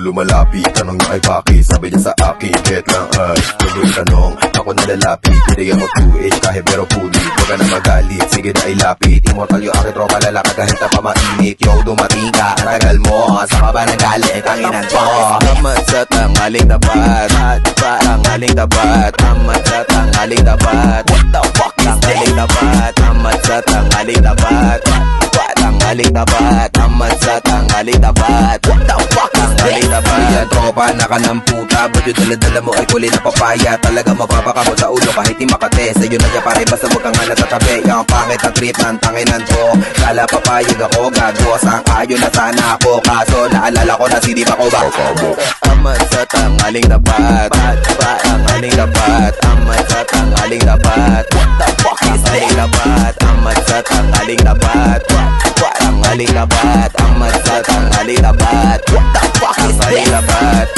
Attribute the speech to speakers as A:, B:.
A: lumalapit, tanong niya ay bakit? Sabi niya sa akin, bet lang ay huling tanong, ako nalalapit. Hindi ako 2H kahit pero pulit. Huwag ka na magalit, sige na ilapit. Immortal yung aking tropa, lalakad kahit na pa mainit. Yo, dumating ka, tagal mo, saan ka ba nagalit? Tanginan ko, amat sa tanghaling tapat, tanghaling tapat, amat sa tanghaling tapat. What the fuck is tanghaling tapat, amat sa tanghaling tapat, tanghaling tapat, amat sa tanghaling tapat. What the fuck is tanghaling tapat? Yan tropa, naka ng puta, ba't yung daladala mo ay kulay na papaya? Talaga mapapakamo sa ulo kahit di makate. Sa'yo na dyan pare, basta huwag kang nga natatabi. Yung pangit ang trip ng tanginan ko, kala papayag ako, gago sang ayo na sana ako. Kaso naalala ko na sinip ako ba? Amat sa tanghaling tapat, tanghaling tapat, amat sa tanghaling tapat. What the fuck is tanghaling tapat? Amat sa tanghaling tapat, tanghaling tapat, amat sa tanghaling tapat. What the fuck is tanghaling tapat?